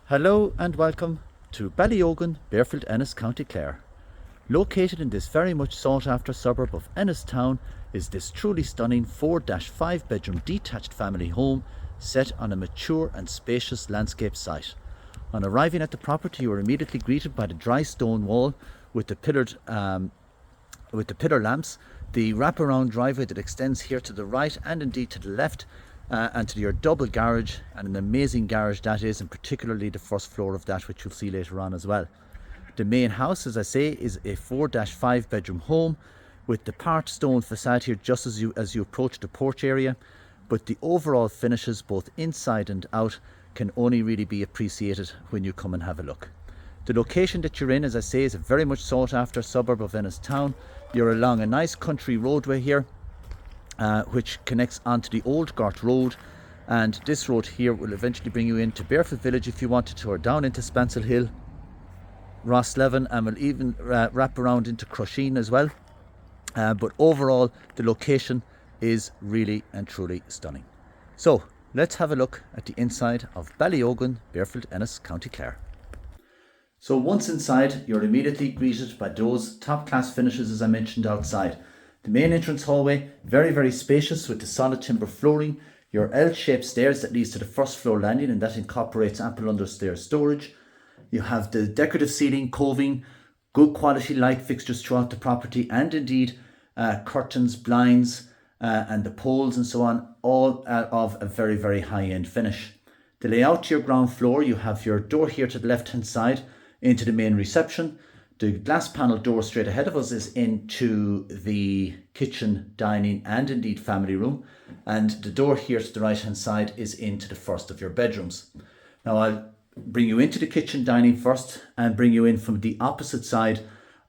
Hello and welcome to Ballyogan Barefield, Ennis, County Clare. Located in this very much sought after suburb of Ennis town is this truly stunning 4-5 bedroom detached family home set on a mature and spacious landscape site. On arriving at the property, you are immediately greeted by the dry stone wall with the pillar lamps, the wraparound driveway that extends here to the right and indeed to the left, and to your double garage, and an amazing garage that is, and particularly the first floor of that, which you'll see later on as well. The main house, as I say, is a 4-5 bedroom home with the part stone facade here just as you approach the porch area, but the overall finishes both inside and out can only really be appreciated when you come and have a look. The location that you're in, as I say, is a very much sought after suburb of Ennis town. You're along a nice country roadway here, which connects onto the Old Gort Road, and this road here will eventually bring you into Barefield Village if you wanted to, or down into Spancil Hill, Rosslevin, and will even wrap around into Crusheen as well. But overall, the location is really and truly stunning. So let's have a look at the inside of Ballyogan Barefield, Ennis, County Clare. So once inside, you're immediately greeted by those top class finishes as I mentioned outside. The main entrance hallway, very spacious with the solid timber flooring, your L-shaped stairs that leads to the first floor landing, and that incorporates ample understairs storage. You have the decorative ceiling, coving, good quality light fixtures throughout the property, and indeed curtains, blinds, and the poles and so on, all of a very high-end finish. The layout to your ground floor, you have your door here to the left-hand side into the main reception. The glass panel door straight ahead of us is into the kitchen, dining and indeed family room, and the door here to the right hand side is into the first of your bedrooms. Now I'll bring you into the kitchen dining first and bring you in from the opposite side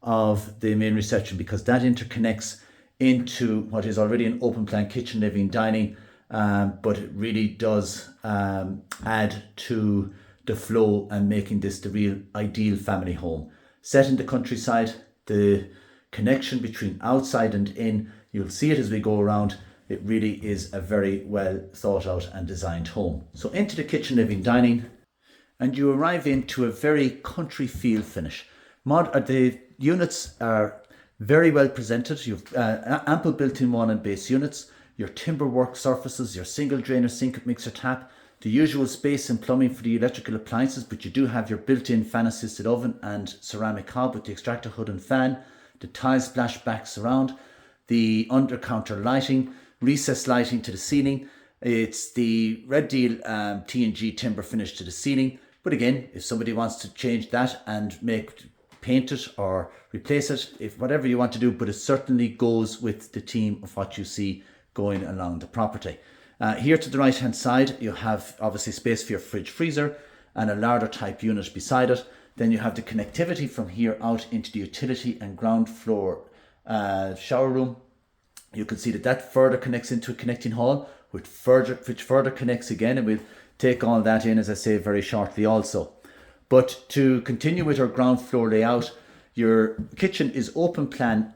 of the main reception, because that interconnects into what is already an open plan kitchen, living, dining, but it really does add to the flow and making this the real ideal family home. Set in the countryside, the connection between outside and in, you'll see it as we go around. It really is a very well thought out and designed home. So into the kitchen, living, dining, and you arrive into a very country feel finish. The units are very well presented. You've ample built-in wall and base units, your timber work surfaces, your single drainer sink, mixer, tap, the usual space and plumbing for the electrical appliances, but you do have your built-in fan assisted oven and ceramic hob with the extractor hood and fan, the tile splashback surround, the under counter lighting, recessed lighting to the ceiling. It's the red deal T&G timber finish to the ceiling, but again, if somebody wants to change that and paint it or replace it, if whatever you want to do, but it certainly goes with the theme of what you see going along the property. Here to the right hand side, you have obviously space for your fridge, freezer, and a larder type unit beside it. Then you have the connectivity from here out into the utility and ground floor shower room. You can see that further connects into a connecting hall, which further connects again, and we'll take all that in, as I say, very shortly also. But to continue with our ground floor layout, your kitchen is open plan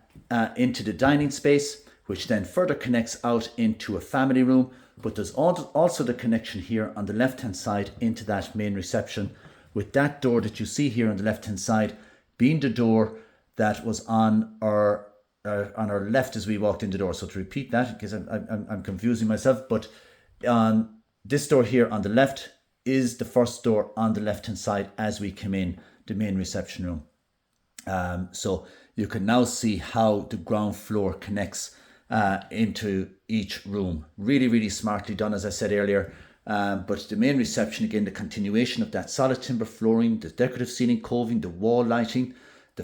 into the dining space, which then further connects out into a family room. But there's also the connection here on the left hand side into that main reception, with that door that you see here on the left hand side being the door that was on our left as we walked in the door. So to repeat that, because I'm confusing myself, but on this door here on the left is the first door on the left hand side as we come in the main reception room. So you can now see how the ground floor connects into each room. Really smartly done, as I said earlier. But the main reception, again, the continuation of that solid timber flooring, the decorative ceiling coving, the wall lighting, the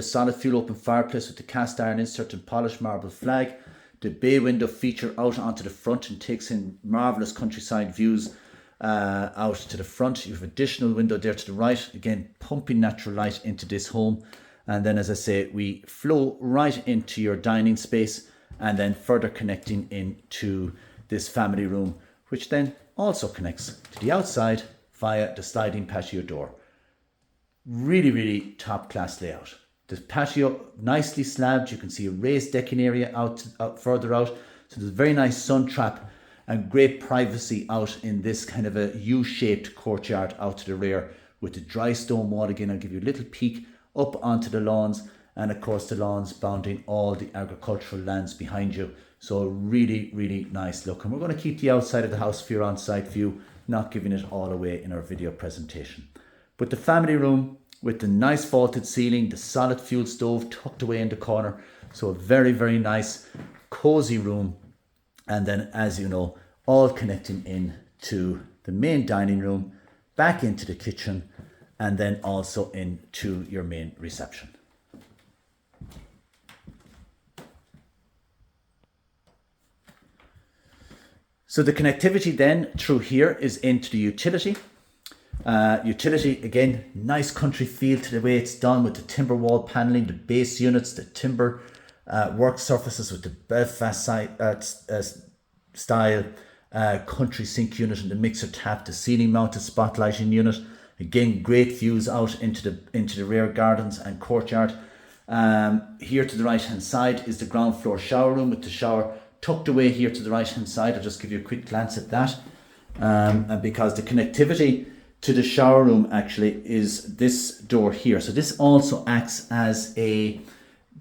solid fuel open fireplace with the cast iron insert and polished marble flag, the bay window feature out onto the front and takes in marvellous countryside views out to the front. You have additional window there to the right, again pumping natural light into this home. And then, as I say, we flow right into your dining space, and then further connecting into this family room, which then also connects to the outside via the sliding patio door. Really top class layout. The patio nicely slabbed. You can see a raised decking area out further out. So there's a very nice sun trap and great privacy out in this kind of a U-shaped courtyard out to the rear with the dry stone wall. Again, I'll give you a little peek up onto the lawns, and of course the lawns bounding all the agricultural lands behind you. So really, really nice look. And we're going to keep the outside of the house for your on-site view, not giving it all away in our video presentation. But the family room with the nice vaulted ceiling, the solid fuel stove tucked away in the corner. So a very, very nice, cozy room. And then, as you know, all connecting in to the main dining room, back into the kitchen, and then also into your main reception. So the connectivity then through here is into the utility. Utility, again, nice country feel to the way it's done with the timber wall paneling, the base units, the timber work surfaces with the Belfast style country sink unit and the mixer tap, the ceiling mounted spotlighting unit. Again, great views out into the rear gardens and courtyard. Here to the right hand side is the ground floor shower room with the shower tucked away here to the right hand side. I'll just give you a quick glance at that. And because the connectivity to the shower room actually is this door here. So this also acts as an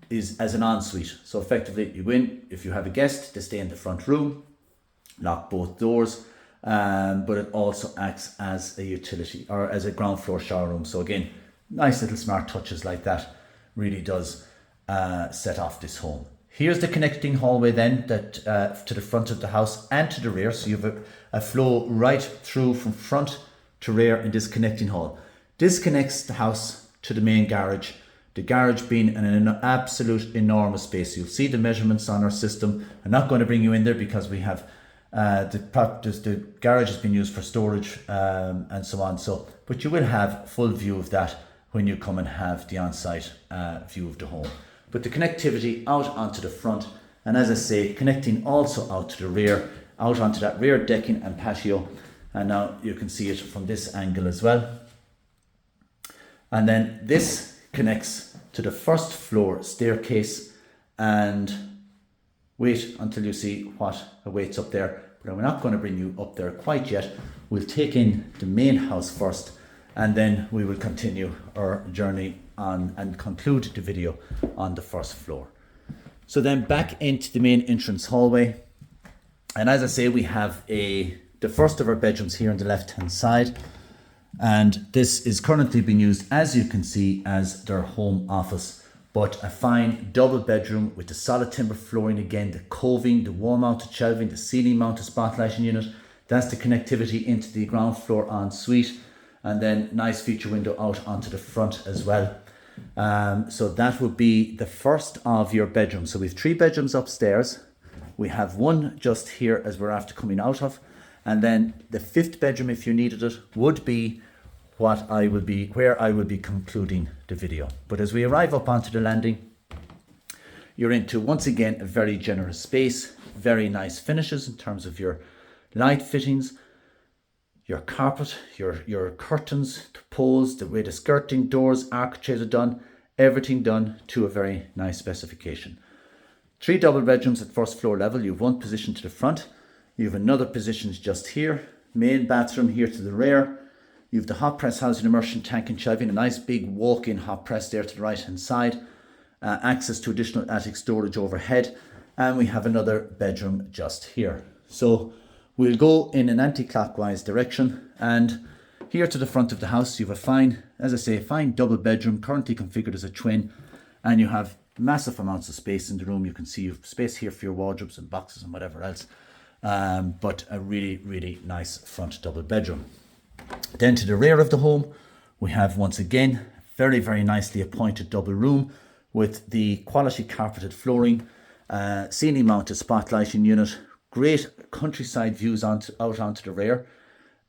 ensuite. So effectively you go in, if you have a guest, they stay in the front room, lock both doors, but it also acts as a utility or as a ground floor shower room. So again, nice little smart touches like that really does set off this home. Here's the connecting hallway then that to the front of the house and to the rear. So you have a flow right through from front to rear in this connecting hall. This connects the house to the main garage. The garage being an absolute enormous space. You'll see the measurements on our system. I'm not going to bring you in there because we have the garage has been used for storage and so on. So, but you will have full view of that when you come and have the on-site view of the home. But the connectivity out onto the front, and as I say, connecting also out to the rear, out onto that rear decking and patio. And now you can see it from this angle as well. And then this connects to the first floor staircase, and wait until you see what awaits up there. But we're not going to bring you up there quite yet. We'll take in the main house first, and then we will continue our journey on and conclude the video on the first floor. So then back into the main entrance hallway. And as I say, we have the first of our bedrooms here on the left hand side, and this is currently being used, as you can see, as their home office, but a fine double bedroom with the solid timber flooring, again the coving, the wall mounted shelving, the ceiling mounted spotlighting unit. That's the connectivity into the ground floor ensuite, and then nice feature window out onto the front as well. So that would be the first of your bedrooms. So we have 3 bedrooms upstairs. We have one just here as we're after coming out of. And then the 5th bedroom, if you needed it, would be where I will be concluding the video. But as we arrive up onto the landing, you're into, once again, a very generous space, very nice finishes in terms of your light fittings, your carpet, your curtains, the poles, the way the skirting, doors, architraves are done, everything done to a very nice specification. 3 double bedrooms at first floor level. You have one position to the front. You have another position just here, main bathroom here to the rear. You have the hot press housing, immersion tank and shelving, a nice big walk-in hot press there to the right hand side, access to additional attic storage overhead, and we have another bedroom just here. So we'll go in an anti-clockwise direction, and here to the front of the house you have a fine, as I say, a fine double bedroom currently configured as a twin, and you have massive amounts of space in the room. You can see you have space here for your wardrobes and boxes and whatever else. But a really, really nice front double bedroom. Then to the rear of the home, we have once again very, very nicely appointed double room with the quality carpeted flooring, ceiling mounted spotlighting unit, great countryside views out onto the rear,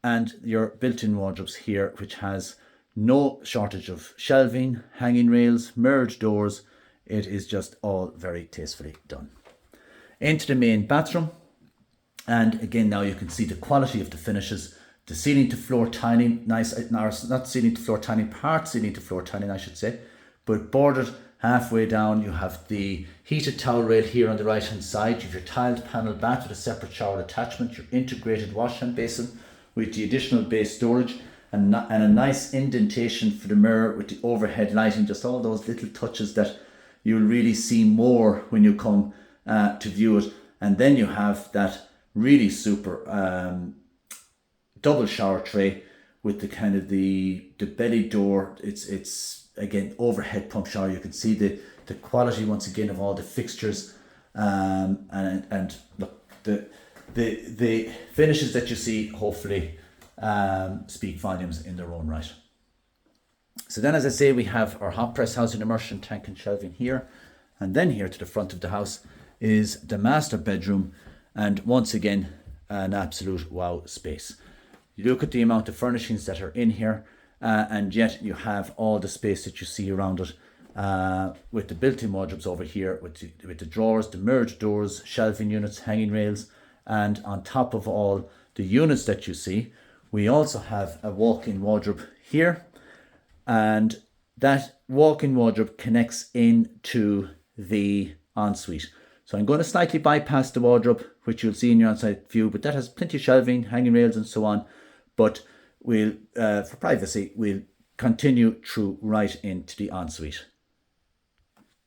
and your built-in wardrobes here, which has no shortage of shelving, hanging rails, mirrored doors. It is just all very tastefully done. Into the main bathroom. And again, now you can see the quality of the finishes, the ceiling to floor tiling, nice, not ceiling to floor tiling, part ceiling to floor tiling, I should say, but bordered Halfway down, you have the heated towel rail here on the right hand side. You have your tiled panel bath with a separate shower attachment, your integrated wash hand basin with the additional base storage, and a nice indentation for the mirror with the overhead lighting. Just all those little touches that you'll really see more when you come to view it. And then you have that really super double shower tray with the kind of the belly door. It's again overhead pump shower. You can see the quality once again of all the fixtures, and look, the finishes that you see hopefully speak volumes in their own right. So then, as I say, we have our hot press housing immersion tank and shelving here, and then here to the front of the house is the master bedroom, and once again an absolute wow space. You look at the amount of furnishings that are in here, and yet you have all the space that you see around it, with the built-in wardrobes over here, with the drawers, the mirrored doors, shelving units, hanging rails, and on top of all the units that you see, we also have a walk-in wardrobe here, and that walk-in wardrobe connects into the ensuite. So I'm going to slightly bypass the wardrobe, which you'll see in your on-site view, but that has plenty of shelving, hanging rails and so on. But we'll, for privacy, we'll continue through right into the ensuite.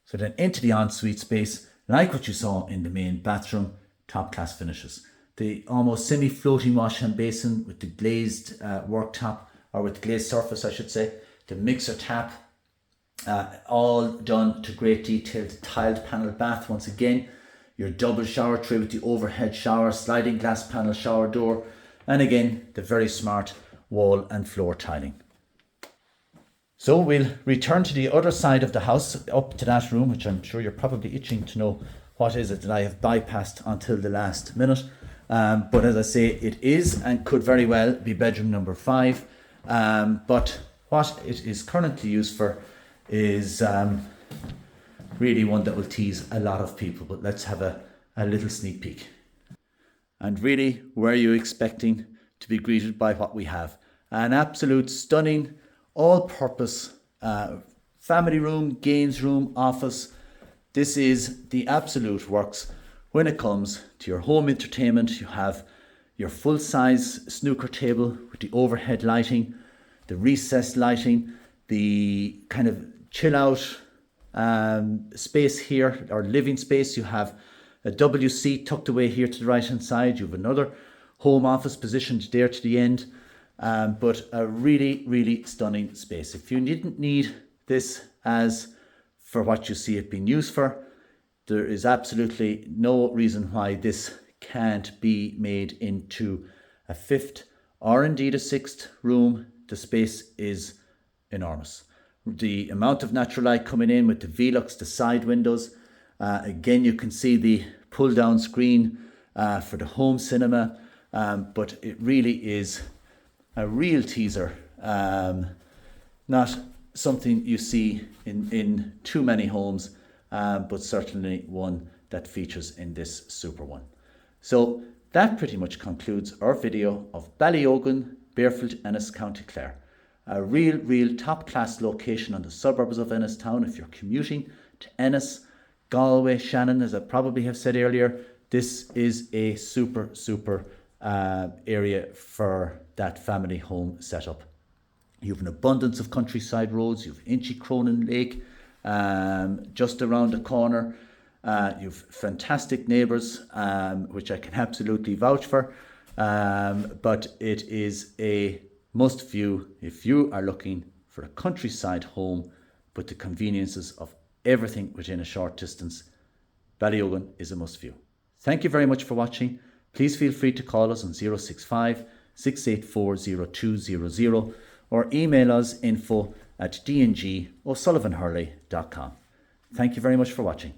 So then into the ensuite space, like what you saw in the main bathroom, top class finishes. The almost semi-floating wash hand basin with the glazed worktop, or with the glazed surface I should say, the mixer tap, all done to great detail. The tiled panel bath once again, your double shower tray with the overhead shower, sliding glass panel shower door, and again the very smart wall and floor tiling. So we'll return to the other side of the house, up to that room, which I'm sure you're probably itching to know what is it that I have bypassed until the last minute. But as I say, it is and could very well be bedroom number 5. But what it is currently used for is really one that will tease a lot of people. But let's have a little sneak peek. And really, were you expecting to be greeted by what we have? An absolute stunning, all-purpose family room, games room, office. This is the absolute works when it comes to your home entertainment. You have your full-size snooker table with the overhead lighting, the recessed lighting, the kind of chill-out space here, or living space. You have a WC tucked away here to the right-hand side. You have another home office positioned there to the end. But a really, really stunning space. If you didn't need this as for what you see it being used for, there is absolutely no reason why this can't be made into a 5th or indeed a 6th room. The space is enormous. The amount of natural light coming in with the Velux, the side windows. Again, you can see the pull down screen for the home cinema. But it really is a real teaser, not something you see in too many homes, but certainly one that features in this super one. So that pretty much concludes our video of Ballyogan Barefield, Ennis, County Clare. A real top class location on the suburbs of Ennis town. If you're commuting to Ennis, Galway, Shannon, as I probably have said earlier, this is a super area for that family home setup. You have an abundance of countryside roads. You have Inchicronin Lake just around the corner. You have fantastic neighbours, which I can absolutely vouch for. But it is a must view if you are looking for a countryside home with the conveniences of everything within a short distance. Ballyogan is a must view. Thank you very much for watching. Please feel free to call us on 065 684 0200 or email us info@dngosullivanhurley.com. Thank you very much for watching.